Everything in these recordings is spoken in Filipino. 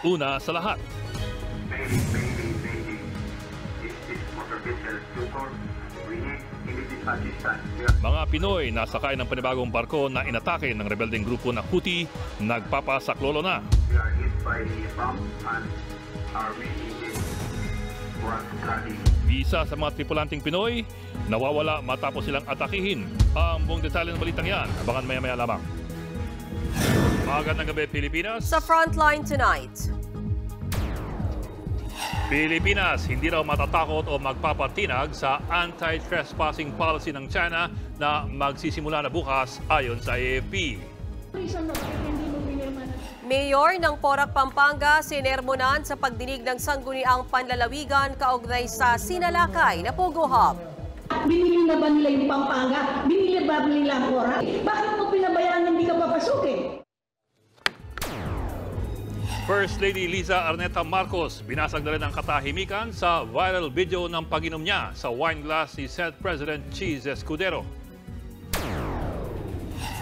Una sa lahat, mga Pinoy na sakay ng panibagong barko na inatake ng rebeldeng grupo na Houthi nagpapasaklolo na. Isa sa mga tripulanting Pinoy nawawala matapos silang atakihin. Ang buong detalye ng balitang yan, abangan maya-maya lamang. Magandang gabi, Pilipinas. Sa Frontline tonight, Pilipinas hindi raw matatakot o magpapatinag sa anti-trespassing policy ng China na magsisimula na bukas ayon sa AFP. Mayor ng Porac, Pampanga, sinermonan sa pagdinig ng sangguniang panlalawigan kaugnay sa sinalakay na Pogo Hub. Binili na ba nila yung Pampanga? Binili ba nila ang Porac? Bakit mo pinabayaan hindi ka papasukin? First Lady Liza Arneta Marcos binasag na rin ang katahimikan sa viral video ng pag-inom niya sa wine glass ni Senate President Cheese Escudero.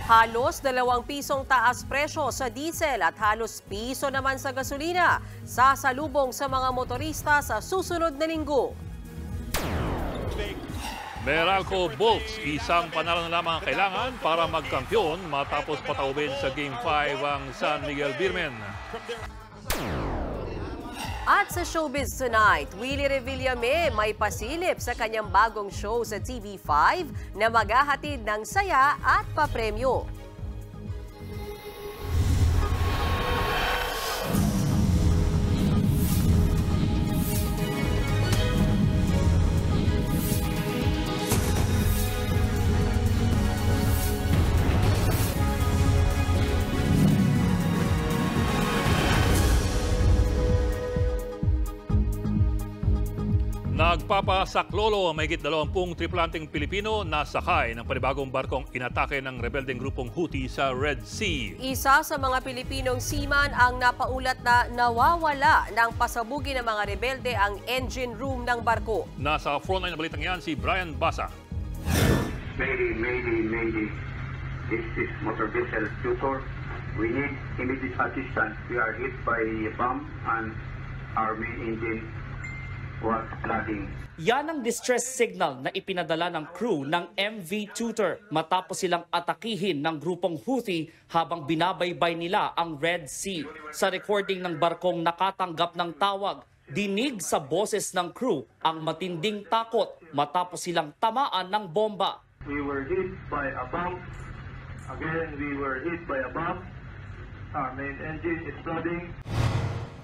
Halos 2 pisong taas presyo sa diesel at halos piso naman sa gasolina. Sasalubong sa mga motorista sa susunod na linggo. Meralco Bolts, isang panalo na lamang ang kailangan para magkampiyon matapos pataubin sa Game 5 ang San Miguel Beermen. At sa Showbiz Tonight, Willie Revillame may pasilip sa kanyang bagong show sa TV5 na maghahatid ng saya at papremyo. Nagpapasaklolo ang mahigit 20 tripulanting Pilipino na sakay ng panibagong barkong inatake ng rebeldeng grupong Houthi sa Red Sea. Isa sa mga Pilipinong seaman ang napaulat na nawawala ng pasabugi ng mga rebelde ang engine room ng barko. Nasa frontline na balitang yan si Brian Basa. Mayday. This is motor vessel Tutor. We need immediate assistance. We are hit by a bomb and our main engine was flooding. Yan ang distress signal na ipinadala ng crew ng MV Tutor matapos silang atakihin ng grupong Houthi habang binabaybay nila ang Red Sea. Sa recording ng barkong nakatanggap ng tawag, dinig sa boses ng crew ang matinding takot matapos silang tamaan ng bomba. We were hit by a bomb. Again, we were hit by a bomb. Our main engine is flooding.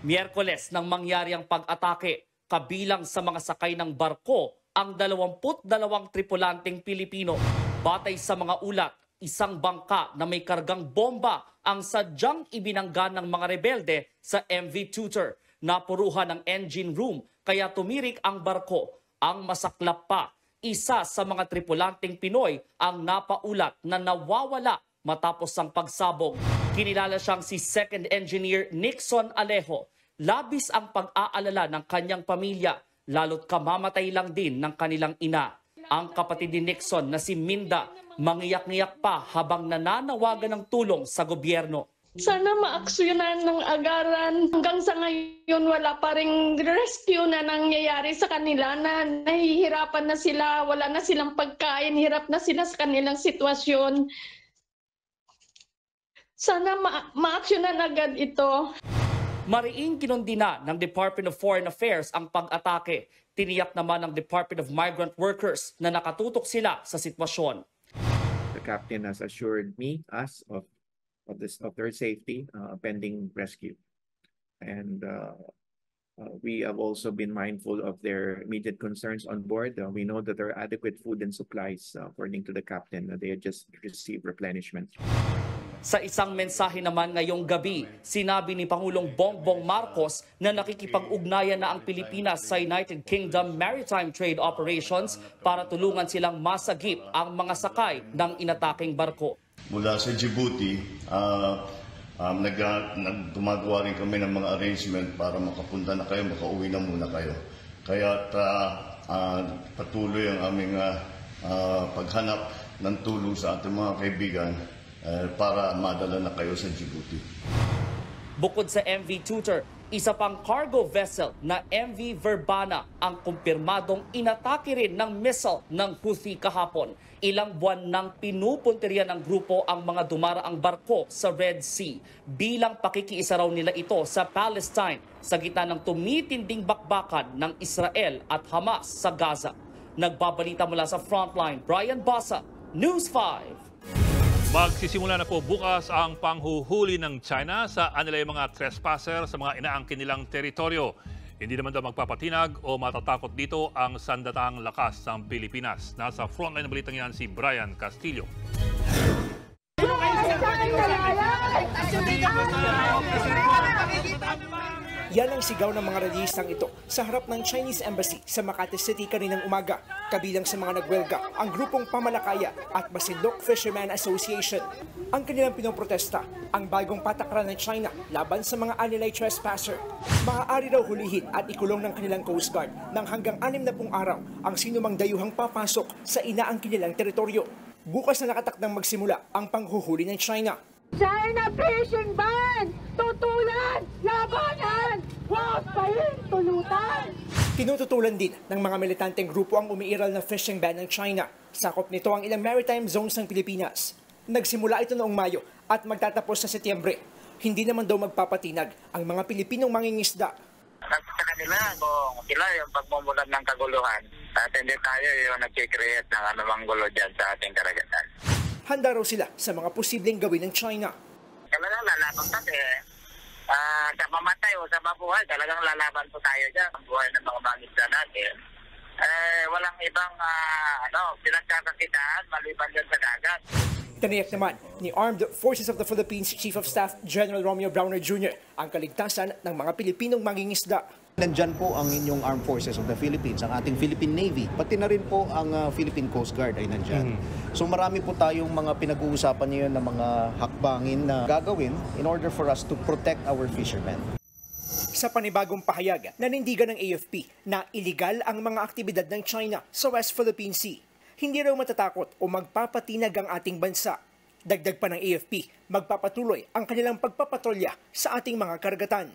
Miyerkules nang mangyari ang pag-atake, kabilang sa mga sakay ng barko ang 22 tripulanting Pilipino. Batay sa mga ulat, isang bangka na may kargang bomba ang sadyang ibinangga ng mga rebelde sa MV Tutor. Napuruhan ng engine room kaya tumirik ang barko. Ang masaklap pa, isa sa mga tripulanting Pinoy ang napaulat na nawawala matapos ang pagsabog. Kinilala siyang si Second Engineer Nixon Alejo. Labis ang pag-aalala ng kanyang pamilya, lalo't kamamatay lang din ng kanilang ina. Ang kapatid ni Nixon na si Minda, mangiyak-ngiyak pa habang nananawagan ng tulong sa gobyerno. Sana maaksyonan ng agaran. Hanggang sa ngayon wala pa ring rescue na nangyayari sa kanila na nahihirapan na sila, wala na silang pagkain, hirap na sila sa kanilang sitwasyon. Sana maaksyonan agad ito. Mariing kinundina ng Department of Foreign Affairs ang pag-atake. Tiniyak naman ng Department of Migrant Workers na nakatutok sila sa sitwasyon. The captain has assured us of their safety pending rescue. And we have also been mindful of their immediate concerns on board. We know that there are adequate food and supplies according to the captain. They had just received replenishment. Sa isang mensahe naman ngayong gabi, sinabi ni Pangulong Bongbong Marcos na nakikipag-ugnayan na ang Pilipinas sa United Kingdom Maritime Trade Operations para tulungan silang masagip ang mga sakay ng inataking barko. Mula sa Djibouti, gumagawa rin kami ng mga arrangement para makapunta na kayo, makauwi na muna kayo. Kaya patuloy ang aming paghanap ng tulong sa ating mga kaibigan para madala na kayo sa Djibouti. Bukod sa MV Tutor, Isa pang cargo vessel na MV Verbana ang kumpirmadong inatake rin ng missile ng Houthi kahapon. Ilang buwan nang pinupuntirya ng grupo ang mga dumaraang barko sa Red Sea bilang pakikiisa raw nila ito sa Palestine sa gitna ng tumitinding bakbakan ng Israel at Hamas sa Gaza. Nagbabalita mula sa Frontline, Brian Basa, News 5. Magsisimula na po bukas ang panghuhuli ng China sa anilang mga trespasser sa mga inaangkin nilang teritoryo. Hindi naman daw magpapatinag o matatakot dito ang sandatahang lakas ng Pilipinas. Nasa frontline ng balitang yan si Brian Castillo. Yan ang sigaw ng mga radistang ito sa harap ng Chinese Embassy sa Makati City kaninang umaga. Kabilang sa mga nagwelga ang grupong Pamalakaya at Masinloc Fisherman Association. Ang kanilang pinoprotesta, ang bagong patakaran ng China laban sa mga anilay trespasser. Maaari raw hulihin at ikulong ng kanilang Coast Guard ng hanggang 60 araw ang sinumang dayuhang papasok sa inaangkin nilang teritoryo. Bukas na nakatakdang magsimula ang panghuhuli ng China. China fishing ban! Tutulan! Labanan! Huwag kayong tulutan! Tinututulan din ng mga militanteng grupo ang umiiral na fishing ban ng China. Sakop nito ang ilang maritime zones ng Pilipinas. Nagsimula ito noong Mayo at magtatapos sa Setyembre. Hindi naman daw magpapatinag ang mga Pilipinong mangingisda. Sa kanila, kung sila yung pagmumulan ng kaguluhan, at hindi tayo yung nag-create ng anumang gulo dyan sa ating karagatan. Handa raw sila sa mga posibleng gawin ng China. Talagang lalaban kasi sa mamatay o sa mabuhay, talagang lalaban po tayo dyan. Ang buhay ng mga mangisda natin. Walang ibang pinagkakakitaan maliban dyan sa dagat. Tiniyak naman ni Armed Forces of the Philippines Chief of Staff General Romeo Browner Jr. ang kaligtasan ng mga Pilipinong mangingisda. Nandyan po ang inyong Armed Forces of the Philippines, ang ating Philippine Navy, pati na rin po ang Philippine Coast Guard ay nandyan. So marami po tayong mga pinag-uusapan ngayon na mga hakbangin na gagawin in order for us to protect our fishermen. Sa panibagong pahayag, nanindigan ng AFP na iligal ang mga aktibidad ng China sa West Philippine Sea. Hindi raw matatakot o magpapatinag ang ating bansa. Dagdag pa ng AFP, magpapatuloy ang kanilang pagpapatrolya sa ating mga karagatan.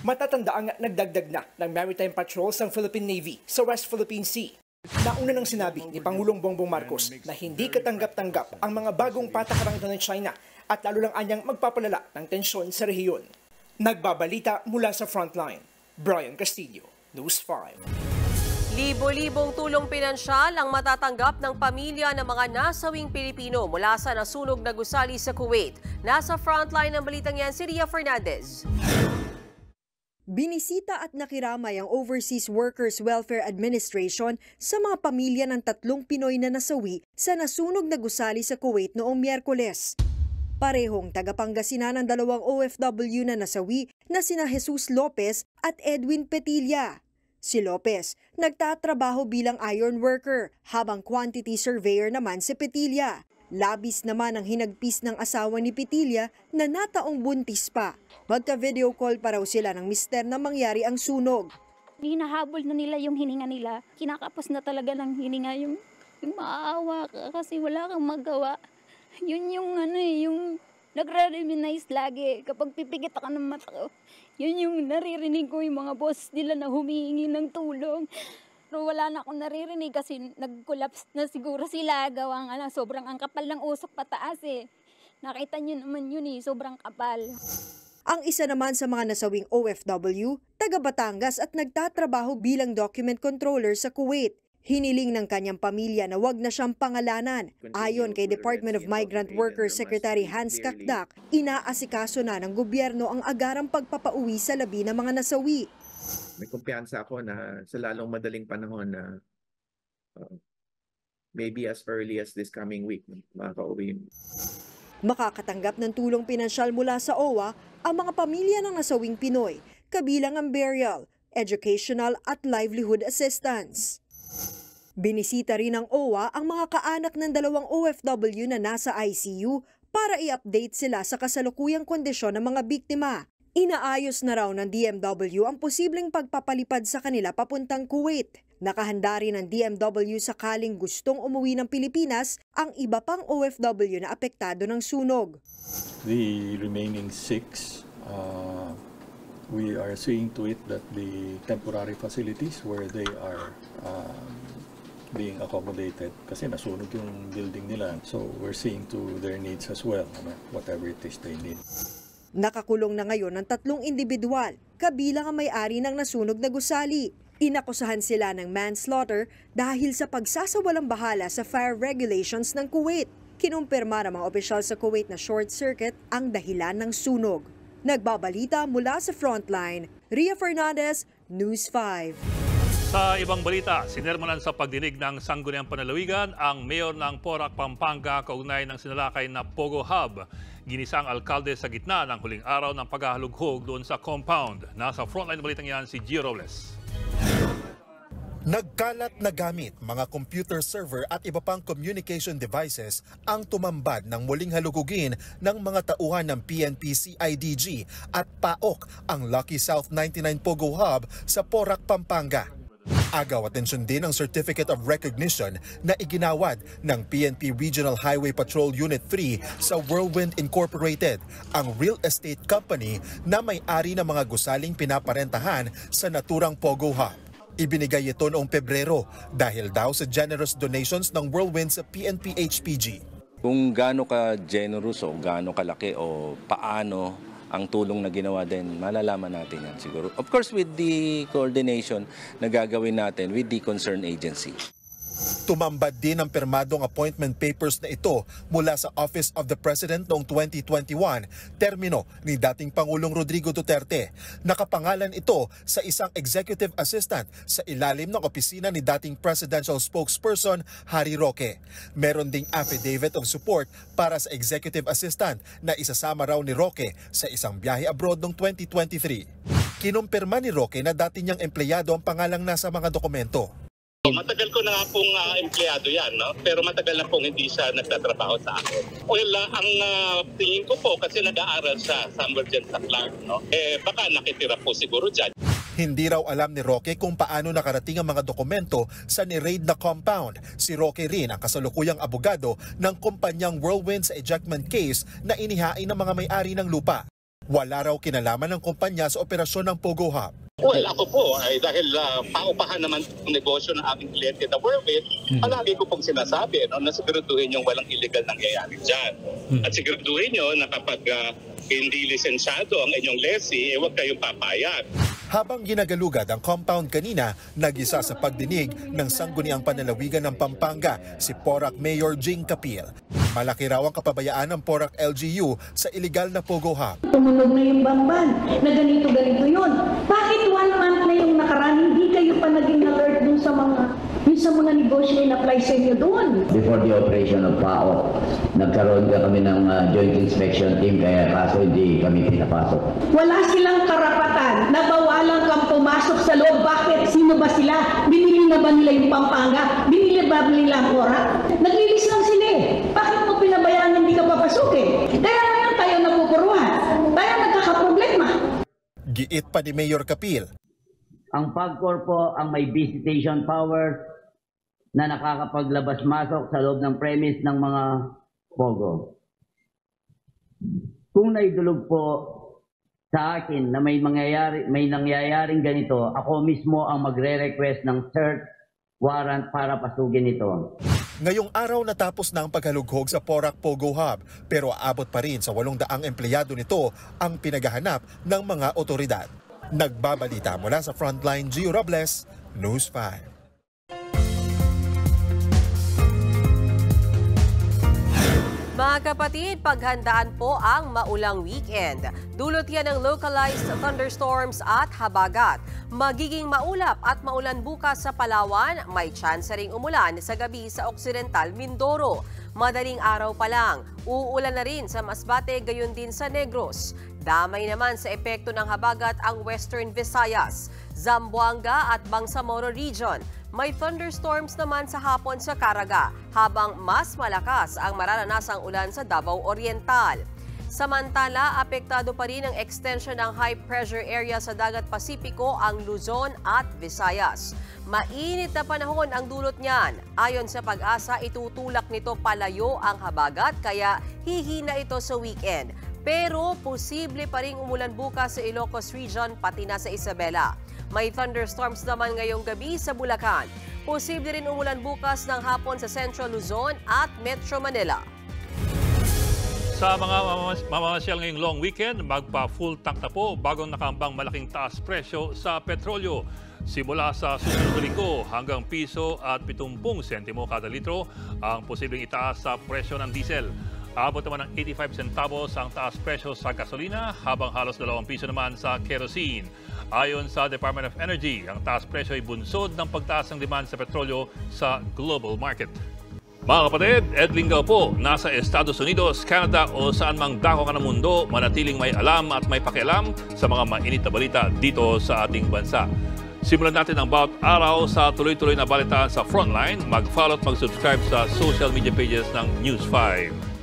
Matatanda ang nagdagdag na ng maritime patrols ng Philippine Navy sa West Philippine Sea. Nauna nang sinabi ni Pangulong Bongbong Marcos na hindi katanggap-tanggap ang mga bagong patakarang ito ng China at lalo lang anyang magpapalala ng tensyon sa rehiyon. Nagbabalita mula sa Frontline, Brian Castillo, News 5. Libo-libong tulong pinansyal ang matatanggap ng pamilya ng mga nasawing Pilipino mula sa nasunog na gusali sa Kuwait. Nasa frontline ng balitang yan si Ria Fernandez. Binisita at nakiramay ang Overseas Workers Welfare Administration sa mga pamilya ng 3 Pinoy na nasawi sa nasunog na gusali sa Kuwait noong Miyerkules. Parehong tagapangasinan ng 2 OFW na nasawi na sina Jesus Lopez at Edwin Petilla. Si Lopez, nagtatrabaho bilang iron worker, habang quantity surveyor naman si Petilla. Labis naman ang hinagpis ng asawa ni Petilla na nataong buntis pa. Magka-video call pa raw sila ng mister na mangyari ang sunog. Hinahabol na nila yung hininga nila. Kinakapos na talaga ng hininga yung maawa ka kasi wala kang magawa. Yun yung nagre-reminisce lagi kapag pipikit ako ng mata ko. Yun yung naririnig ko yung mga boss nila na humihingi ng tulong. Pero wala na akong naririnig kasi nag-collapse na siguro sila. Gawang sobrang ang kapal ng usok pataas eh. Nakita nyo naman yun eh, sobrang kapal. Ang isa naman sa mga nasawing OFW, taga Batangas at nagtatrabaho bilang document controller sa Kuwait. Hiniling ng kanyang pamilya na wag na siyang pangalanan. Ayon kay Department of Migrant Workers Secretary Hans Kakdak, inaasikaso na ng gobyerno ang agarang pagpapauwi sa labi ng mga nasawi. May kumpiyansa ako na sa lalong madaling panahon na maybe as early as this coming week, makakauwi. Makakatanggap ng tulong pinansyal mula sa OWA ang mga pamilya ng nasawing Pinoy, kabilang ang burial, educational at livelihood assistance. Binisita rin ng OWA ang mga kaanak ng 2 OFW na nasa ICU para i-update sila sa kasalukuyang kondisyon ng mga biktima. Inaayos na raw ng DMW ang posibleng pagpapalipad sa kanila papuntang Kuwait. Nakahanda rin ng DMW sakaling gustong umuwi ng Pilipinas ang iba pang OFW na apektado ng sunog. The remaining 6 We are seeing to it that the temporary facilities where they are being accommodated, kasi nasunog yung building nila. So we're seeing to their needs as well, whatever it is they need. Nakakulong na ngayon ang 3 individual, kabilang ang may-ari ng nasunog na gusali. Inakusahan sila ng manslaughter dahil sa pagsasawalang bahala sa fire regulations ng Kuwait. Kinumpirma ng mga opisyal sa Kuwait na short circuit ang dahilan ng sunog. Nagbabalita mula sa Frontline, Ria Fernandez, News 5. Sa ibang balita, sinermonan sa pagdinig ng Sangguniang Panlalawigan ang mayor ng Porac, Pampanga kaugnay ng sinalakay na Pogo Hub. Ginisa ang alkalde sa gitna ng huling araw ng paghahalughog doon sa compound. Nasa Frontline balitang yan si Gio Robles. Nagkalat na gamit, mga computer server at iba pang communication devices ang tumambad ng muling halugugin ng mga tauhan ng PNP CIDG at PAOK ang Lucky South 99 Pogo Hub sa Porac, Pampanga. Agaw atensyon din ang Certificate of Recognition na iginawad ng PNP Regional Highway Patrol Unit 3 sa Whirlwind Incorporated, ang real estate company na may-ari ng mga gusaling pinaparentahan sa naturang Pogo Hub. Ibinigay ito noong Pebrero dahil daw sa generous donations ng Whirlwind sa PNP HPG. Kung gaano ka generous o gaano kalaki o paano ang tulong na ginawa din, malalaman natin yan siguro. Of course, with the coordination na gagawin natin with the concerned agency. Tumambad din ang pirmadong appointment papers na ito mula sa Office of the President noong 2021, termino ni dating Pangulong Rodrigo Duterte. Nakapangalan ito sa isang executive assistant sa ilalim ng opisina ni dating presidential spokesperson Harry Roque. Meron ding affidavit of support para sa executive assistant na isasama raw ni Roque sa isang biyahe abroad noong 2023. Kinumpirma ni Roque na dati niyang empleyado ang pangalang nasa mga dokumento. Matagal ko na nga pong empleyado yan, no? Pero matagal na pong hindi siya nagtatrabaho sa akin. Well, ang tingin ko po kasi nag-aaral siya somewhere dyan sa Clark, no? Baka nakitira po siguro dyan. Hindi raw alam ni Roque kung paano nakarating ang mga dokumento sa ni-raid na compound. Si Roque rin ang kasalukuyang abogado ng kumpanyang Whirlwind sa ejectment case na inihain ng mga may-ari ng lupa. Wala raw kinalaman ng kumpanya sa operasyon ng Pogo Hub. Well, ako po ay dahil paupahan naman ang negosyo ng ating kliyente na Whirlwind, palagi ko pong sinasabi na siguraduhin yung walang illegal nangyayari dyan. At siguraduhin nyo na kapag hindi lisensyado ang inyong lessee, huwag kayong papayag. Habang ginagalugad ang compound kanina, nag-isa sa pagdinig ng Sangguniang Panlalawigan ng Pampanga si Porac Mayor Jing Capil. Malaki raw ang kapabayaan ng Porac LGU sa illegal na Pogo Hub. Tumunog na yung bangban na ganito-ganito yun. Bakit 1 month na yung nakaraan, hindi kayo pa naging alert dun sa mga negosyo na apply sa inyo doon? Before the operation of PAOK, nagkaroon kami ng joint inspection team kaya kaso hindi kami pinapasok. Wala silang karapatan na bawalan kang pumasok sa loob. Bakit? Sino ba sila? Binili na ba nila yung Pampanga? Binili ba nila ang Porac? Naglilis lang sila eh. Bakit mo pinabayaan hindi ka papasukin? Kaya ngayon tayo napupuruhan. Tayo nagkakaproblema. Giit pa ni Mayor Capil. Ang PAGCOR po ang may visitation power na nakakapaglabas-masok sa loob ng premise ng mga Pogo. Kung naidulog po sa akin na may nangyayaring ganito, ako mismo ang magre-request ng search warrant para pasugin ito. Ngayong araw natapos na ang paghalughog sa Porac Pogo Hub, pero aabot pa rin sa 800 empleyado nito ang pinaghahanap ng mga otoridad. Nagbabalita mula sa Frontline, Gio Robles, News 5. Mga kapatid, paghandaan po ang maulang weekend. Dulot yan ng localized thunderstorms at habagat. Magiging maulap at maulan bukas sa Palawan, may chance ring umulan sa gabi sa Occidental Mindoro. Madaling araw pa lang, uulan na rin sa Masbate, gayon din sa Negros. Damay naman sa epekto ng habagat ang Western Visayas, Zamboanga at Bangsamoro Region. May thunderstorms naman sa hapon sa Caraga, habang mas malakas ang mararanasang ulan sa Davao Oriental. Samantala, apektado pa rin ang extension ng high pressure area sa Dagat Pasipiko ang Luzon at Visayas. Mainit na panahon ang dulot niyan. Ayon sa Pag-asa, itutulak nito palayo ang habagat kaya hihina ito sa weekend. Pero posible pa ring umulan bukas sa Ilocos Region pati na sa Isabela. May thunderstorms naman ngayong gabi sa Bulacan. Posible rin umulan bukas ng hapon sa Central Luzon at Metro Manila. Sa mga mamamasyal ngayong long weekend, magpa-full tank na po bagong nakambang malaking taas presyo sa petrolyo. Simula sa susunod na linggo hanggang piso at 70 sentimo kada litro ang posibleng itaas sa presyo ng diesel. Abot naman ng 85 centavos ang taas presyo sa gasolina habang halos 2 piso naman sa kerosene. Ayon sa Department of Energy, ang taas presyo ay bunsod ng pagtaas ng demand sa petrolyo sa global market. Mga kapatid, Ed Lingaw po, nasa Estados Unidos, Canada o saan mang dako ka ng mundo, manatiling may alam at may pakialam sa mga mainit na balita dito sa ating bansa. Simulan natin ang bawat araw sa tuloy-tuloy na balitaan sa Frontline. Mag-follow at mag-subscribe sa social media pages ng News 5.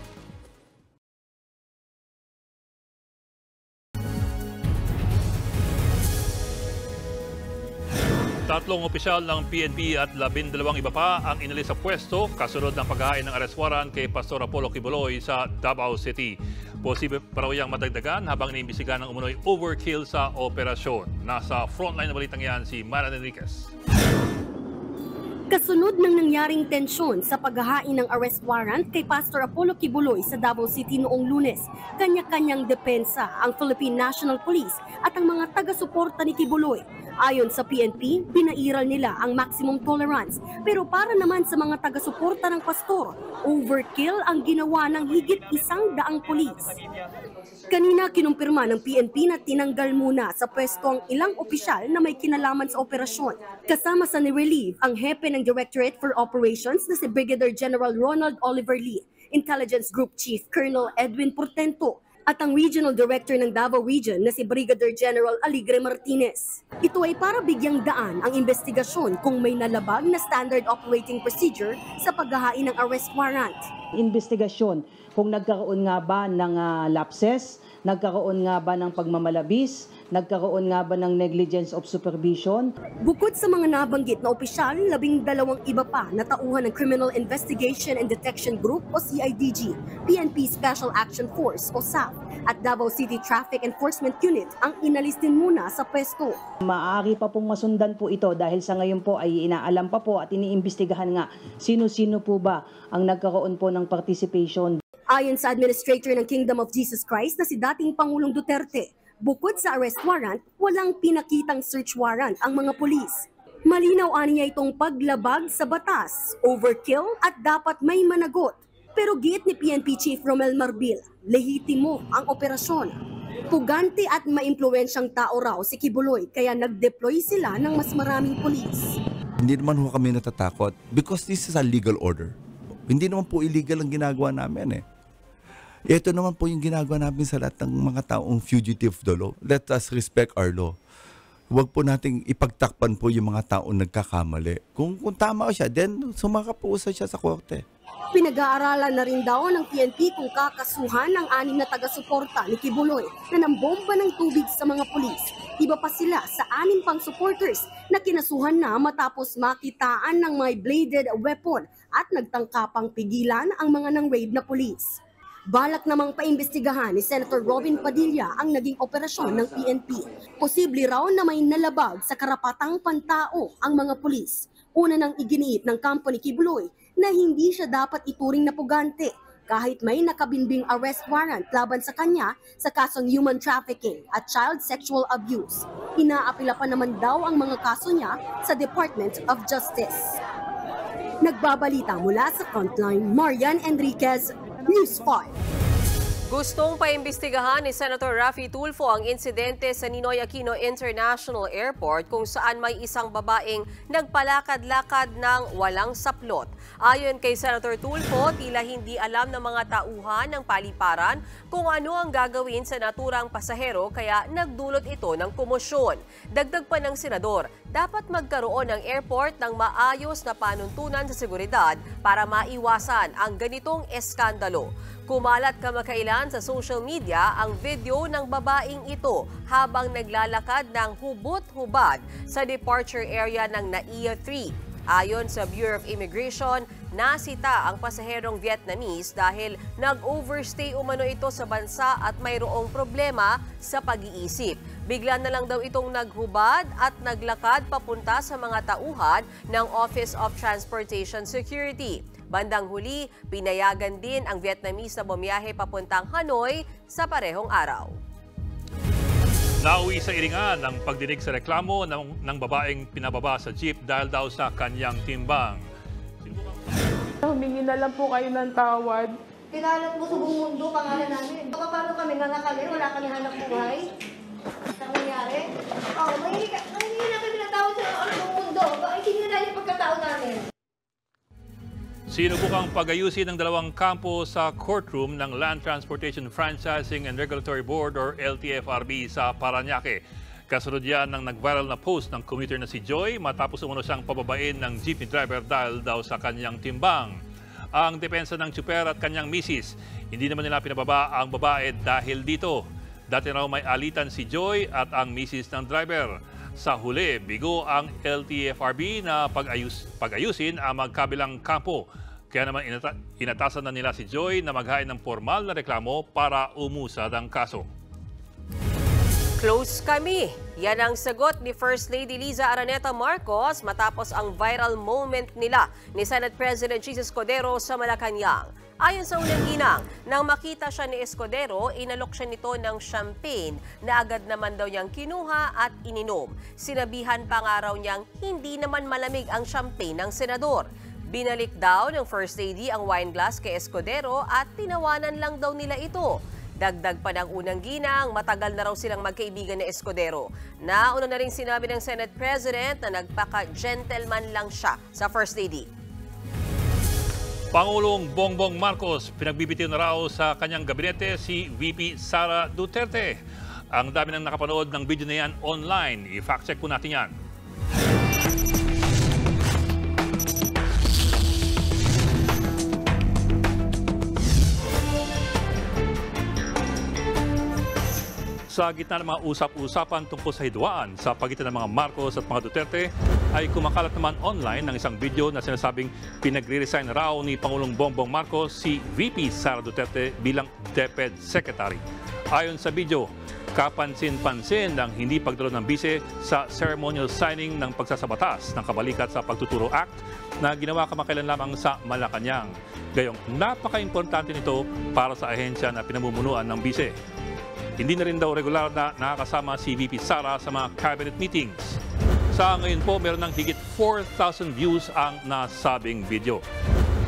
Tatlong opisyal ng PNP at 12 iba pa ang inalis sa pwesto kasunod ng paghahain ng arrest warrant kay Pastor Apollo Kibuloy sa Davao City. Posible pa raw yang madagdagan habang iniimbestigahan ng umunoy overkill sa operasyon. Nasa frontline na balitang yan si Maran Enriquez. Kasunod ng nangyaring tensyon sa paghahain ng arrest warrant kay Pastor Apollo Kibuloy sa Davao City noong Lunes, kanya-kanyang depensa ang Philippine National Police at ang mga taga-suporta ni Kibuloy. Ayon sa PNP, pinairal nila ang maximum tolerance. Pero para naman sa mga taga-suporta ng pastor, overkill ang ginawa ng higit 100 pulis. Kanina kinumpirma ng PNP na tinanggal muna sa pwesto ang ilang opisyal na may kinalaman sa operasyon. Kasama sa ni-relieve ang hepe ng Directorate for Operations na si Brigadier General Ronald Oliver Lee, Intelligence Group Chief Colonel Edwin Portento, at ang Regional Director ng Davao Region na si Brigadier General Aligre Martinez. Ito ay para bigyang daan ang investigasyon kung may nalabag na standard operating procedure sa paghahain ng arrest warrant. Investigasyon kung nagkaroon nga ba ng lapses, nagkaroon nga ba ng pagmamalabis, nagkaroon nga ba ng negligence of supervision. Bukod sa mga nabanggit na opisyal, 12 iba pa na tauhan ng Criminal Investigation and Detection Group o CIDG, PNP Special Action Force o SAF at Davao City Traffic Enforcement Unit ang inalis din muna sa pwesto. Maaari pa pong masundan po ito dahil sa ngayon po ay inaalam pa po at iniimbestigahan nga sino-sino po ba ang nagkaroon po ng participation. Ayon sa Administrator ng Kingdom of Jesus Christ na si dating Pangulong Duterte, bukod sa arrest warrant, walang pinakitang search warrant ang mga pulis. Malinaw aniya itong paglabag sa batas, overkill at dapat may managot. Pero giit ni PNP Chief Romel Marbil, lehitimo ang operasyon. Pugante at maimpluwensyang tao raw si Kibuloy kaya nag-deploy sila ng mas maraming pulis. Hindi naman ho kami natatakot because this is a legal order. Hindi naman po illegal ang ginagawa namin eh. Ito naman po yung ginagawa namin sa lahat ng mga taong fugitive of the law. Let us respect our law. Huwag po nating ipagtakpan po yung mga taong nagkakamali. Kung tama siya, then sumakap po siya sa korte. Pinag-aaralan na rin daw ng PNP kung kakasuhan ng 6 na taga-suporta ni Kibuloy na nambomba ng tubig sa mga pulis. Iba pa sila sa 6 pang supporters na kinasuhan na matapos makitaan ng may bladed weapon at nagtangkapang pigilan ang mga nang-raid na pulis. Balak namang paimbestigahan ni Senator Robin Padilla ang naging operasyon ng PNP. Posible raw na may nalabag sa karapatang pantao ang mga pulis. Una nang iginiit ng kampo ni Kibuloy na hindi siya dapat ituring na pugante kahit may nakabinbing arrest warrant laban sa kanya sa kasong human trafficking at child sexual abuse. Inaapila pa naman daw ang mga kaso niya sa Department of Justice. Nagbabalita mula sa Frontline, Marian Enriquez, News 5. Gustong paimbestigahan ni Senator Raffy Tulfo ang insidente sa Ninoy Aquino International Airport kung saan may isang babaeng nagpalakad-lakad ng walang saplot. Ayon kay Senator Tulfo, tila hindi alam ng mga tauhan ng paliparan kung ano ang gagawin sa naturang pasahero kaya nagdulot ito ng komosyon. Dagdag pa ng senador, dapat magkaroon ng airport ng maayos na panuntunan sa seguridad para maiwasan ang ganitong eskandalo. Kumalat kamakailan sa social media ang video ng babaeng ito habang naglalakad ng hubot-hubad sa departure area ng NAIA 3. Ayon sa Bureau of Immigration, nasita ang pasaherong Vietnamese dahil nag-overstay umano ito sa bansa at mayroong problema sa pag-iisip. Bigla na lang daw itong naghubad at naglakad papunta sa mga tauhan ng Office of Transportation Security. Bandang huli, pinayagan din ang Vietnamese na bumiyahe papuntang Hanoi sa parehong araw. Nauwi sa Iringan ang pagdinig sa reklamo ng babaeng pinababa sa jeep dahil daw sa kanyang timbang. Humingi na lang po kayo ng tawad. Kinalat mo sa buong mundo, pangalan namin. Paano kami nangakalin? Wala kami hanap buhay? Sa nangyari? Mahingi na kami ng tawad sa buong mundo. Bakit hindi na yung pagkatao namin? Sinubukang pag-ayusin ng dalawang kampo sa courtroom ng Land Transportation Franchising and Regulatory Board or LTFRB sa Parañaque. Kasunod yan ng nag-viral na post ng commuter na si Joy matapos umano siyang pababain ng jeepney driver dahil daw sa kanyang timbang. Ang depensa ng tsuper at kanyang misis, hindi naman nila pinababa ang babae dahil dito. Dati raw may alitan si Joy at ang misis ng driver. Sa huli, bigo ang LTFRB na pag-ayusin ang magkabilang kampo. Kaya naman inatasan na nila si Joy na maghain ng formal na reklamo para umusad ang kaso. Close kami. Yan ang sagot ni First Lady Liza Araneta Marcos matapos ang viral moment nila ni Senate President Jesus Escudero sa Malacanang. Ayon sa unang ginang, nang makita siya ni Escudero, inalok siya nito ng champagne na agad naman daw niyang kinuha at ininom. Sinabihan pa nga raw niyang hindi naman malamig ang champagne ng senador. Binalik daw ng First Lady ang wine glass kay Escudero at tinawanan lang daw nila ito. Dagdag pa ng unang ginang, matagal na raw silang magkaibigan ni Escudero. Nauna na rin sinabi ng Senate President na nagpaka-gentleman lang siya sa First Lady. Pangulong Bongbong Marcos, pinagbibitiw na raw sa kanyang gabinete si VP Sara Duterte. Ang dami nang nakapanood ng video na yan online. I-fact check po natin yan. Sa gitna ng mga usap-usapan tungkol sa hidwaan sa pagitan ng mga Marcos at mga Duterte, ay kumakalat naman online ng isang video na sinasabing pinagre-resign raw ni Pangulong Bongbong Marcos si VP Sara Duterte bilang DepEd Secretary. Ayon sa video, kapansin-pansin ang hindi pagdalo ng bise sa ceremonial signing ng pagsasabatas ng Kabalikat sa Pagtuturo Act na ginawa kamakailan lamang sa Malacanang. Gayong napaka-importante nito para sa ahensya na pinamumunuan ng bise. Hindi na rin daw regular na nakakasama si VP Sara sa mga cabinet meetings. Sa ngayon po, meron ng higit 4,000 views ang nasabing video.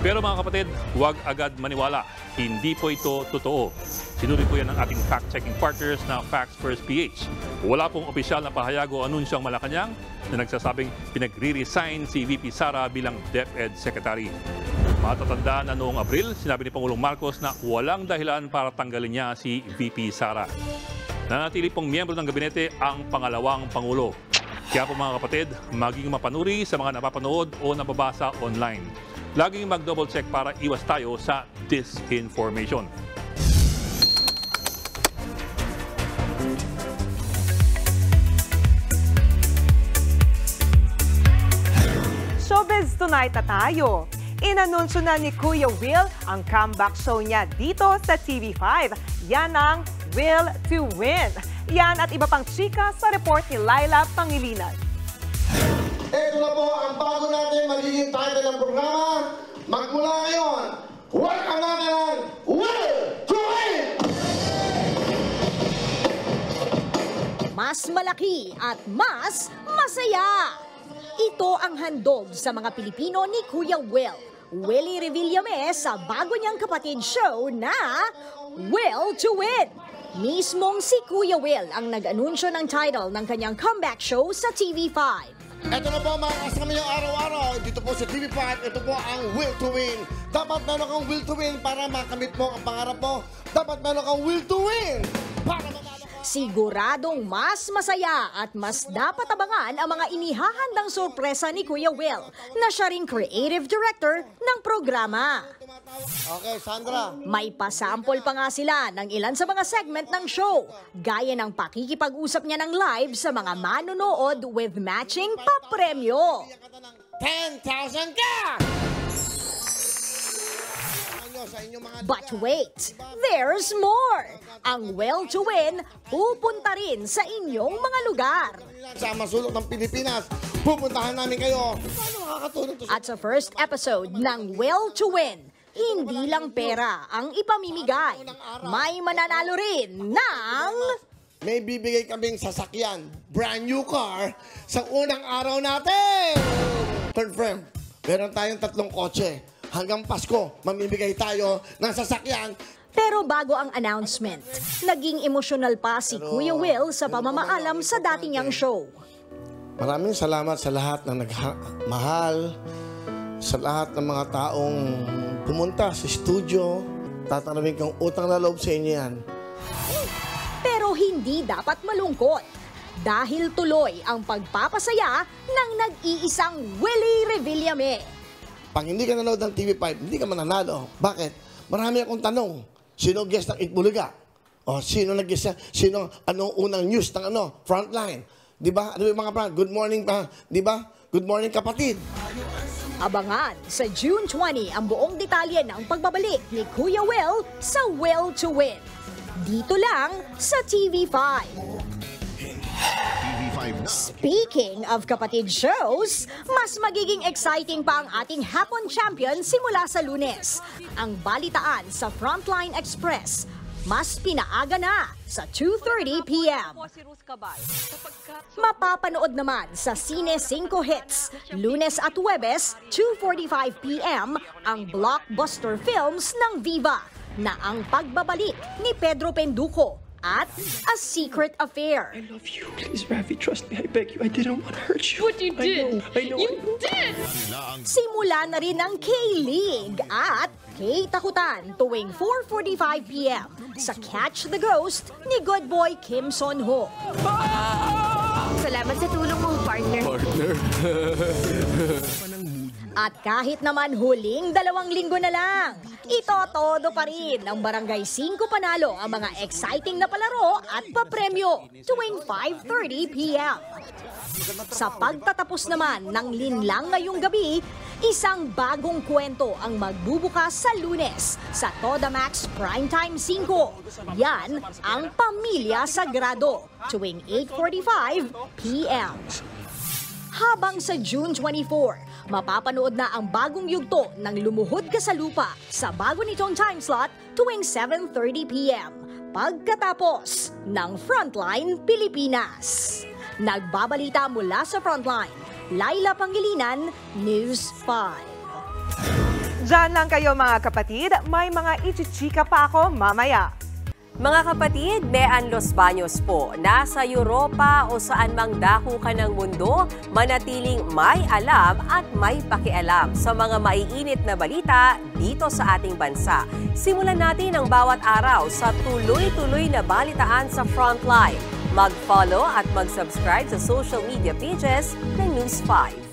Pero mga kapatid, huwag agad maniwala. Hindi po ito totoo. Sinuri po yan ng ating fact-checking partners na Facts First PH. Wala pong opisyal na pahayag o anunsyo ang Malacanang na nagsasabing pinagre-resign si VP Sara bilang DepEd Secretary. Matatandaan na noong Abril, sinabi ni Pangulong Marcos na walang dahilan para tanggalin niya si VP Sara. Nanatili pong miyembro ng gabinete ang pangalawang Pangulo. Kaya po mga kapatid, maging mapanuri sa mga napapanood o nababasa online. Laging mag-double check para iwas tayo sa disinformation. Showbiz Tonight na tayo. Inanunsyo na ni Kuya Will ang comeback show niya dito sa TV5. Yan ang Will to Win. Yan at iba pang chika sa report ni Laila Pangilinan. Ito na po ang bago natin magiging title ng programa. Magmula ngayon, huwag ang natin Will to Win! Mas malaki at mas masaya. Ito ang handog sa mga Pilipino ni Kuya Will. Willie Revillame sa bago niyang kapatid show na Will to Win. Mismong si Kuya Will ang nag-anunsyo ng title ng kanyang comeback show sa TV5. Ito na po mga kasama niyo araw-araw dito po sa TV5. Ito po ang Will to Win. Dapat meron kang Will to Win para makamit mo ang pangarap mo. Dapat meron kang Will to Win para Siguradong mas masaya at mas dapat abangan ang mga inihahandang sorpresa ni Kuya Will na siya ring creative director ng programa. Okay, Sandra. May pasample pa nga sila ng ilan sa mga segment ng show, gaya ng pakikipag-usap niya ng live sa mga manonood with matching papremyo. 10,000 ka! But wait, there's more! Ang Well to Win pupunta rin sa inyong mga lugar. Sa masulok ng Pilipinas, pupuntahan namin kayo. Paano makakatulong to? At sa first episode ng Well to Win, hindi lang pera ang ipamimigay. May mananalo rin ng... May bibigay kaming sasakyan, brand new car, sa unang araw natin! Confirm, meron tayong 3 kotse. Hanggang Pasko, mamimigay tayo ng sasakyan. Pero bago ang announcement, naging emosyonal pa si Kuya Will sa pamamaalam sa dati niyang show. Maraming salamat sa lahat na nagmahal, sa lahat ng mga taong pumunta sa studio. Tatanawin kong utang na loob sa inyo yan. Pero hindi dapat malungkot dahil tuloy ang pagpapasaya ng nag-iisang Willie Revillame. Pag hindi ka nanood ng TV5, hindi ka mananalo. Bakit? Marami akong tanong. Sino guest ng Itbulaga? O sino nag-guest? Anong unang news ng Frontline? Di ba? Ano yung mga brand? Good morning pa. Di ba? Good morning kapatid. Abangan sa June 20 ang buong detalye ng pagbabalik ni Kuya Will sa Will to Win. Dito lang sa TV5. Speaking of kapatid shows, mas magiging exciting pa ang ating Hapon Champion simula sa Lunes. Ang balitaan sa Frontline Express, mas pinaaga na sa 2:30 p.m. Mapapanood naman sa Cine 5 Hits, Lunes at Huwebes, 2:45 p.m. ang blockbuster films ng Viva na ang pagbabalik ni Pedro Penduko at A Secret Affair. I love you. Please, Rafi, trust me. I beg you. I didn't want to hurt you. What you did? I know. You did! Simula na rin ang K-League at K-Takutan tuwing 4:45 p.m. sa Catch the Ghost ni Good Boy Kim Son-ho. Salamat sa tulong mo, partner. At kahit naman huling 2 linggo na lang, ito-todo pa rin ng Barangay 5 Panalo ang mga exciting na palaro at papremyo tuwing 5:30 p.m. Sa pagtatapos naman ng linlang ngayong gabi, isang bagong kwento ang magbubukas sa Lunes sa Todamax Primetime 5. Yan ang Pamilya Sagrado tuwing 8:45 p.m. Habang sa June 24, mapapanood na ang bagong yugto ng Lumuhod Ka sa Lupa sa bago nitong time slot tuwing 7:30 p.m. pagkatapos ng Frontline Pilipinas. Nagbabalita mula sa Frontline, Laila Pangilinan, News 5. Diyan lang kayo mga kapatid, may mga ichichika pa ako mamaya. Mga kapatid, Mean Los Baños po. Nasa Europa o saan mang dako ka ng mundo, manatiling may alam at may pakialam sa mga maiinit na balita dito sa ating bansa. Simulan natin ang bawat araw sa tuloy-tuloy na balitaan sa Frontline. Mag-follow at mag-subscribe sa social media pages ng News 5.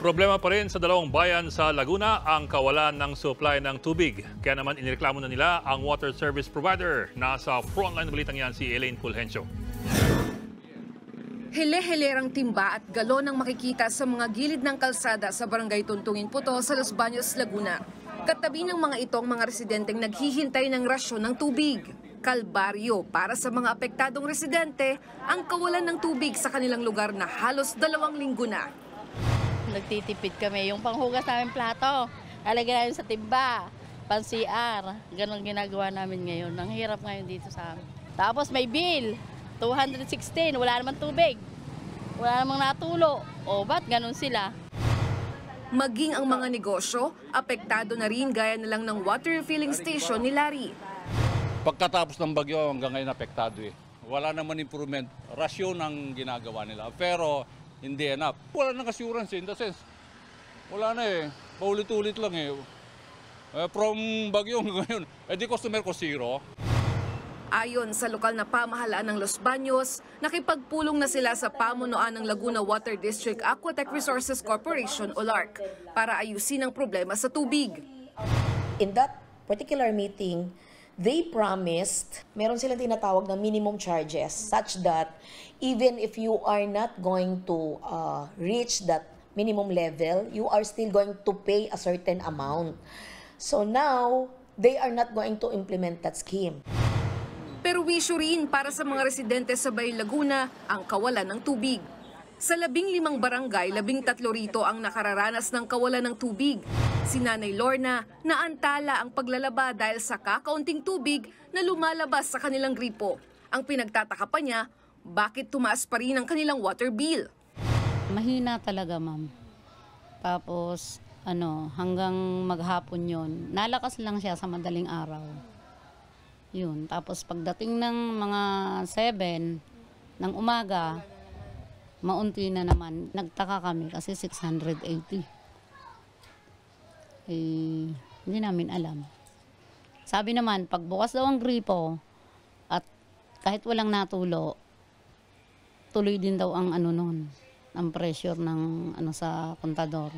Problema pa rin sa dalawang bayan sa Laguna ang kawalan ng supply ng tubig. Kaya naman inireklamo na nila ang water service provider. Nasa frontline balitang yan si Elaine Fulgencio. Hele-helerang timba at galon ang makikita sa mga gilid ng kalsada sa barangay Tuntungin Puto sa Los Baños, Laguna. Katabi ng mga itong mga residenteng naghihintay ng rasyon ng tubig. Kalbaryo para sa mga apektadong residente ang kawalan ng tubig sa kanilang lugar na halos 2 linggo na. Nagtitipid kami. Yung panghugas namin plato, lalagyan namin sa timba, pan-CR. Ganon ginagawa namin ngayon. Ang hirap ngayon dito sa amin. Tapos may bill, 216, wala naman tubig. Wala namang natulo. O ba't ganon sila? Maging ang mga negosyo, apektado na rin gaya na lang ng water refilling station ni Larry. Pagkatapos ng bagyo hanggang ngayon apektado eh. Wala naman improvement. Rasyon ang ginagawa nila. Pero hindi enough. Wala nang assurance in the sense. Wala na eh. Paulit-ulit lang eh. From bagyo ngayon, di customer ko zero. Ayon sa lokal na pamahalaan ng Los Baños, nakipagpulong na sila sa pamunuan ng Laguna Water District Aquatech Resources Corporation o LARC para ayusin ang problema sa tubig. In that particular meeting, they promised, meron silang tinatawag na minimum charges such that even if you are not going to reach that minimum level, you are still going to pay a certain amount. So now, they are not going to implement that scheme. Pero wisyo rin para sa mga residente sa Bay Laguna ang kawalan ng tubig. Sa 15 barangay, 13 rito ang nakararanas ng kawalan ng tubig. Si Nanay Lorna naantala ang paglalaba dahil sa kakaunting tubig na lumalabas sa kanilang gripo. Ang pinagtataka pa niya, bakit tumaas pa rin ang kanilang water bill? Mahina talaga, ma'am. Tapos, hanggang maghapon yon, nalakas lang siya sa madaling araw. Yun. Tapos pagdating ng mga 7 ng umaga, maunti na naman. Nagtaka kami kasi 680. Hindi namin alam. Sabi naman, pagbukas daw ang gripo at kahit walang natulo, tuloy din daw ang ang pressure ng sa kontador.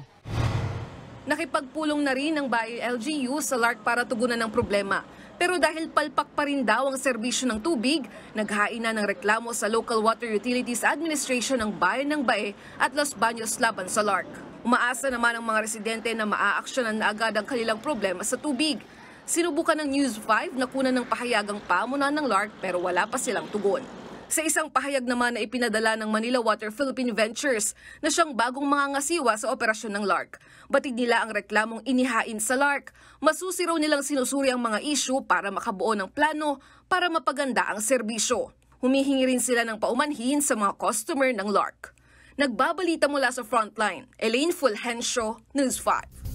Nakipagpulong na rin ang Baye LGU sa LARC para tugunan ng problema. Pero dahil palpak pa rin daw ang serbisyo ng tubig, naghain na ng reklamo sa Local Water Utilities Administration ng Bayan ng Bae at Los Baños laban sa LARC. Umaasa naman ang mga residente na maaaksyonan na agad ang kanilang problema sa tubig. Sinubukan ng News 5 na kunan ng pahayagang pamunan ng LARC pero wala pa silang tugon. Sa isang pahayag naman na ipinadala ng Manila Water Philippine Ventures na siyang bagong mga ngasiwa sa operasyon ng LARC. Batid nila ang reklamong inihain sa LARC. Masusi raw nilang sinusuri ang mga issue para makabuo ng plano para mapaganda ang serbisyo. Humihingi rin sila ng paumanhin sa mga customer ng LARC. Nagbabalita mula sa Frontline, Elaine Fulgencio, News 5.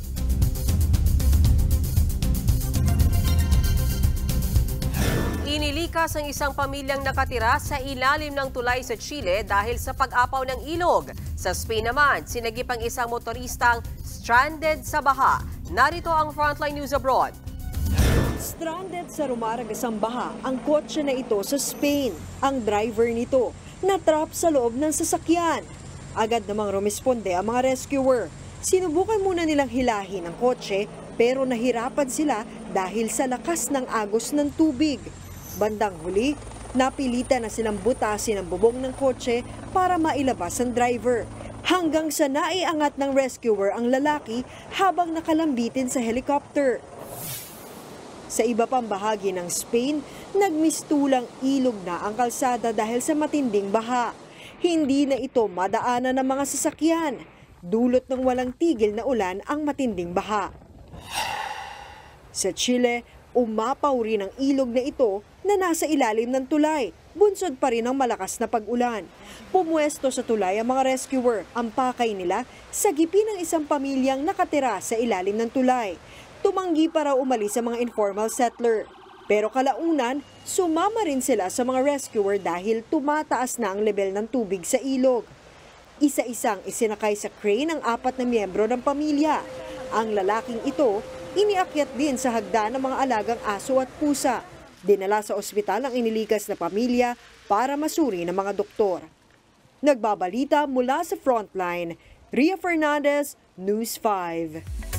Inilikas ang isang pamilyang nakatira sa ilalim ng tulay sa Chile dahil sa pag-apaw ng ilog. Sa Spain naman, sinagip ang isang motoristang stranded sa baha. Narito ang Frontline News Abroad. Stranded sa rumaragasang baha ang kotse na ito sa Spain. Ang driver nito natrap sa loob ng sasakyan. Agad namang rumisponde ang mga rescuer. Sinubukan muna nilang hilahin ang kotse pero nahirapan sila dahil sa lakas ng agos ng tubig. Bandang huli, napilitan na silang butasin ang bubong ng kotse para mailabas ang driver. Hanggang sa naiangat ng rescuer ang lalaki habang nakalambitin sa helicopter. Sa iba pang bahagi ng Spain, nagmistulang ilog na ang kalsada dahil sa matinding baha. Hindi na ito madaanan ng mga sasakyan. Dulot ng walang tigil na ulan ang matinding baha. Sa Chile, umapaw rin ang ilog na ito na nasa ilalim ng tulay. Bunsod pa rin ang malakas na pag-ulan. Pumuesto sa tulay ang mga rescuer. Ang pakay nila, sagipin ng isang pamilyang nakatira sa ilalim ng tulay. Tumanggi para umalis sa mga informal settler. Pero kalaunan, sumama rin sila sa mga rescuer dahil tumataas na ang level ng tubig sa ilog. Isa-isang isinakay sa crane ang 4 na miyembro ng pamilya. Ang lalaking ito, iniakyat din sa hagdan ng mga alagang aso at pusa. Dinala sa ospital ang inilikas na pamilya para masuri ng mga doktor. Nagbabalita mula sa Frontline, Ria Fernandez, News 5.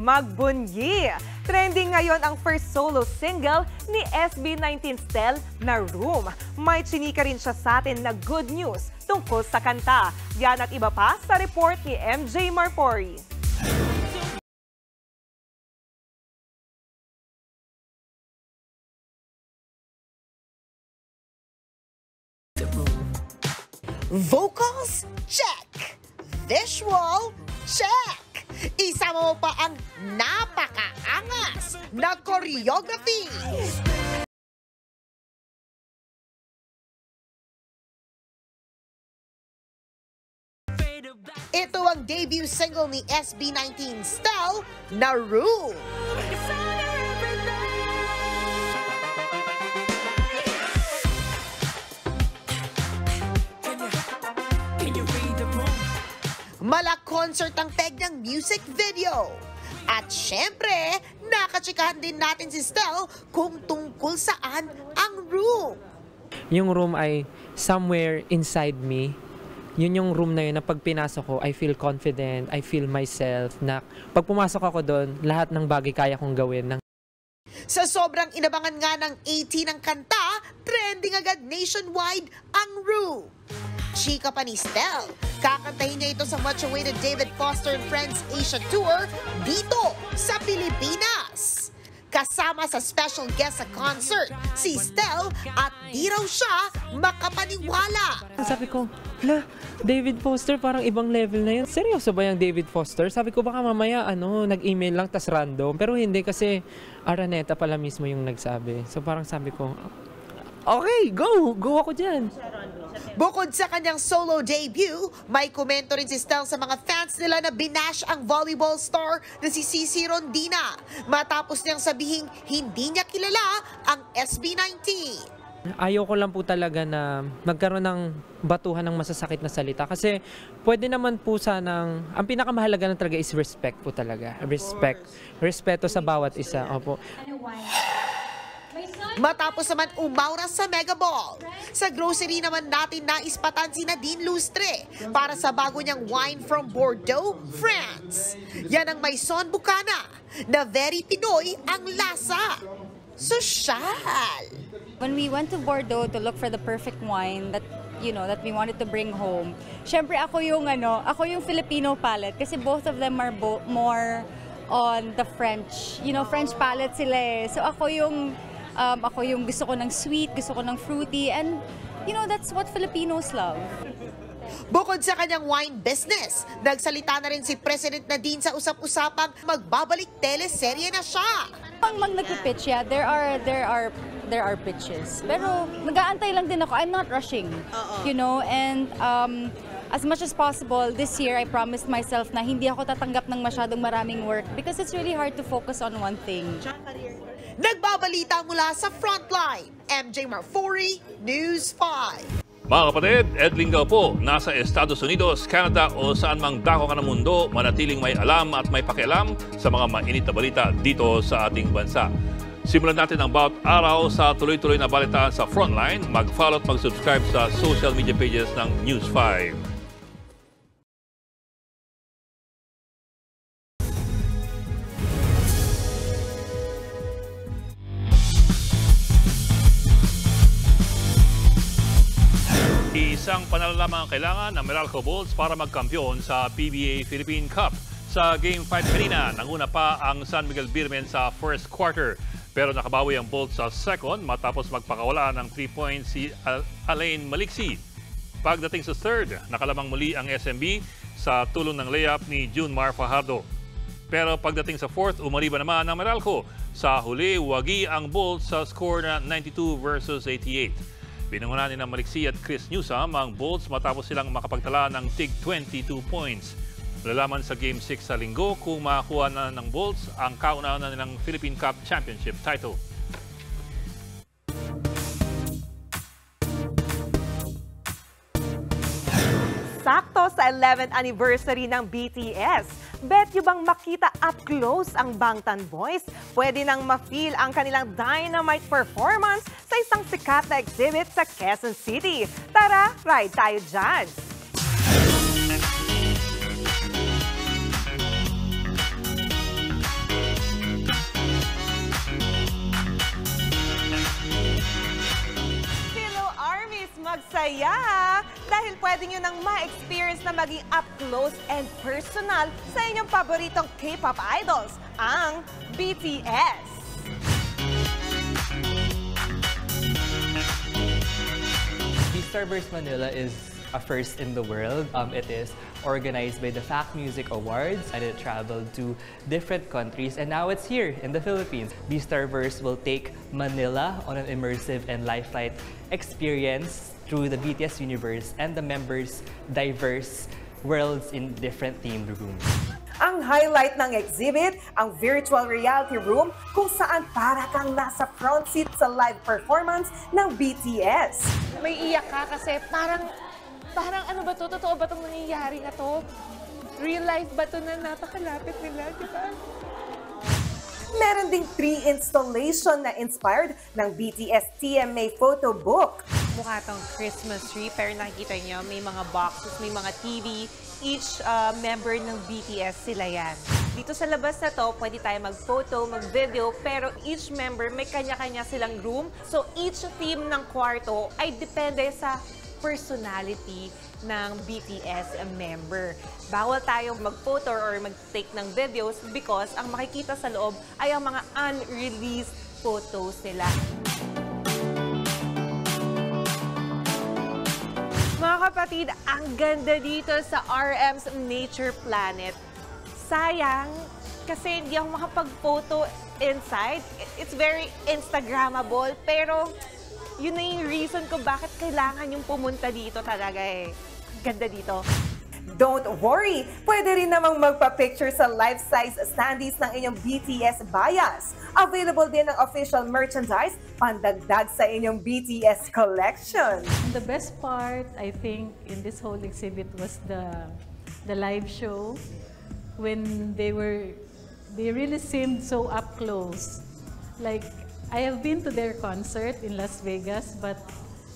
Magbunyi. Trending ngayon ang first solo single ni SB19 Stel na Room. May chinika rin siya sa atin na good news tungkol sa kanta. Yan at iba pa sa report ni MJ Marpori. Vocals? Check! Visual? Check! Isama mo pa ang napakaangas na choreography! Ito ang debut single ni SB19 Stel na Room. Mala-concert ang peg ng music video. At syempre, nakatsikahan din natin si Stel kung tungkol saan ang room. Yung room ay somewhere inside me. yun yung room na yun na pag pinasok ko, I feel confident, I feel myself, na pag pumasok ako doon, lahat ng bagay kaya kong gawin. Sa sobrang inabangan nga ng 18 ng kanta, trending agad nationwide ang Room. Chika pa ni Stel, kakantahin niya ito sa much-awaited David Foster and Friends Asia Tour dito sa Pilipinas. Kasama sa special guest sa concert, si Stel, at di raw siya makapaniwala. Sabi ko, David Foster, parang ibang level na yun. Seryoso ba yung David Foster? Sabi ko, baka mamaya nag-email lang tas random. Pero hindi, kasi Araneta pala mismo yung nagsabi. So parang sabi ko, okay, go ako dyan. Bukod sa kanyang solo debut, may komento rin si Stel sa mga fans nila na binash ang volleyball star na si Cici Rondina matapos niyang sabihing hindi niya kilala ang SB19. Ayoko lang po talaga na magkaroon ng batuhan ng masasakit na salita kasi pwede naman po sanang, ang pinakamahalaga na talaga is respect po talaga. Respeto sa bawat isa. Opo. Matapos naman umaura sa Mega Ball. Sa grocery naman natin naispatan si Nadine Lustre para sa bago niyang wine from Bordeaux, France. Yan ang Maison Bucana na very Pinoy ang lasa. Sosyal! When we went to Bordeaux to look for the perfect wine that that we wanted to bring home, syempre ako yung Filipino palate kasi both of them are more on the French, French palate sila eh. So ako yung gusto ko ng sweet, gusto ko ng fruity, and that's what Filipinos love. Bukod sa kanyang wine business, nagsalita na rin si President Nadine sa usap-usapang magbabalik teleserye na siya. Pag nagpipitch, there are pitches. Pero nag-aantay lang din ako. I'm not rushing, and as much as possible, this year I promised myself na hindi ako tatanggap ng masyadong maraming work because it's really hard to focus on one thing. Nagbabalita mula sa Frontline, MJ Marfori, News 5. Mga kapatid, Ed Lingaw po, nasa Estados Unidos, Canada o saan mang dako ka ng mundo, manatiling may alam at may pakialam sa mga mainit na balita dito sa ating bansa. Simulan natin ang bawat araw sa tuloy-tuloy na balitaan sa Frontline. Mag-follow at mag-subscribe sa social media pages ng News 5. Isang panalo lamang ang kailangan ng Meralco Bolts para magkampiyon sa PBA Philippine Cup. Sa Game 5 kanina, nanguna pa ang San Miguel Beermen sa first quarter. Pero nakabawi ang Bolts sa second matapos magpakawala ng 3 points si Alain Maliksi. Pagdating sa third, nakalamang muli ang SMB sa tulong ng layup ni Junmar Fajardo. Pero pagdating sa fourth, umaliba naman ang Meralco. Sa huli, wagi ang Bolts sa score na 92 versus 88. Binangunan ni ng Maliksi at Chris Newsome ang Bolts matapos silang makapagtala ng tig 22 points. Malalaman sa Game 6 sa linggo kung makakuha na ng Bolts ang kauna-una nilang Philippine Cup Championship title. Sakto sa 11th anniversary ng BTS. Bet nyo bang makita up close ang Bangtan Boys? Pwede nang ma-feel ang kanilang dynamite performance sa isang sikat na exhibit sa Quezon City. Tara, ride tayo dyan! Magsaya! Dahil pwede nyo nang ma-experience na maging up close and personal sa inyong paboritong K-pop idols, ang BTS. Starburst Manila is a first in the world. It is organized by the FAC Music Awards and it traveled to different countries and now it's here in the Philippines. Starburst will take Manila on an immersive and lifelike experience through the BTS universe and the members' diverse worlds in different themed rooms. Ang highlight ng exhibit, ang virtual reality room kung saan para kang nasa front seat sa live performance ng BTS. May iyak ka kasi parang ano ba to? Totoo ba itong nangyayari na to? Real life ba to na napakalapit nila, di ba? Meron ding 3 installation na inspired ng BTS TMA photo book. mukha tong Christmas tree, pero nakikita nyo, may mga boxes, may mga TV. Each member ng BTS sila yan. Dito sa labas na to, pwede tayo mag-photo, mag-video, pero each member may kanya-kanya silang room. So each theme ng kwarto ay depende sa personality ng BTS member. Bawal tayong mag-photo or mag-take ng videos because ang makikita sa loob ay ang mga unreleased photos nila. Mga kapatid, ang ganda dito sa RM's Nature Planet. Sayang, kasi hindi ako makapag-photo inside. It's very Instagrammable, pero yun na yung reason ko bakit kailangan yung pumunta dito talaga eh. Ganda dito. Don't worry! Pwede rin namang magpa-picture sa life-size standees ng inyong BTS bias. Available din ang official merchandise, pandagdag sa inyong BTS collection. The best part, I think, in this whole exhibit was the live show when they really seemed so up close. Like, I have been to their concert in Las Vegas, but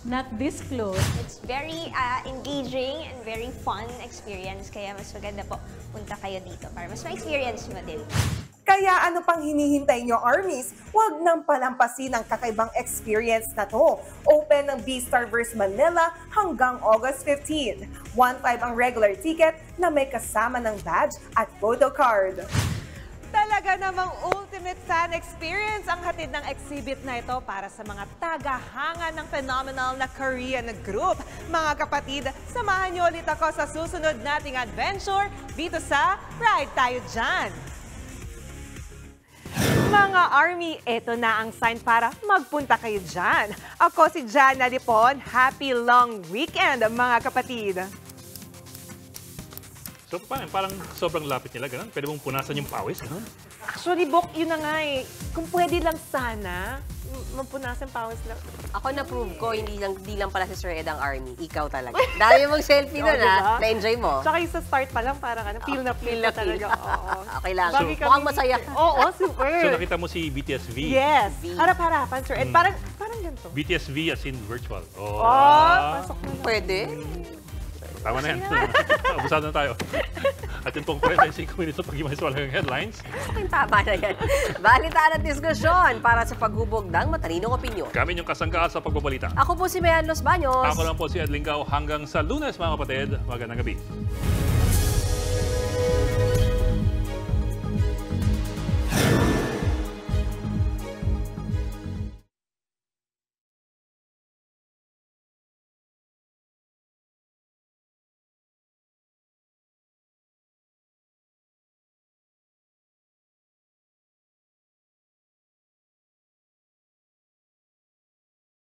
not this close. It's very engaging and very fun experience, kaya mas maganda po punta kayo dito para mas ma-experience mo din. Kaya ano pang hinihintay nyo, armies? Huwag nang palampasin ang kakaibang experience na to. Open ng B-Starverse Manila hanggang August 15. 1.5 ang regular ticket na may kasama ng badge at photo card. Talaga namang ultimate fan experience ang hatid ng exhibit na ito para sa mga tagahanga ng phenomenal na Korean group. Mga kapatid, samahan niyo ulit ako sa susunod nating adventure dito sa Ride Tayo Dyan! Mga Army, ito na ang sign para magpunta kayo dyan. Ako si Jana Lipon. Happy long weekend, mga kapatid! So parang sobrang lapit nila, ganun? Pwede mong punasan yung pawis, ganun? Actually, Bok, yun na nga eh. Kung pwede lang sana, mapunasan pawis lang. Ako na-prove ko, hindi lang pala si Sir Ed ang Army. Ikaw talaga. Dami mong selfie na na, na-enjoy mo. Tsaka yung sa start pa lang, parang feel na talaga. Okay lang. So, mukhang masaya. Oo, super. So nakita mo si BTS V? Yes. Harap-harapan, Sir Ed. Parang ganito. BTS V as in virtual. Pasok na. Pwede. Tama na yan. Abusado na tayo. At yun pong 45 minutes sa pag-imay sa walang headlines. Tama na yan. Balitaan at diskusyon para sa paghubog ng matalinong opinyon. Kami yung kasanggaan sa pagbabalita. Ako po si Mayan Los Baños. Ako lang po si Ed Linggao. Hanggang sa Lunes, mga kapatid. Magandang gabi.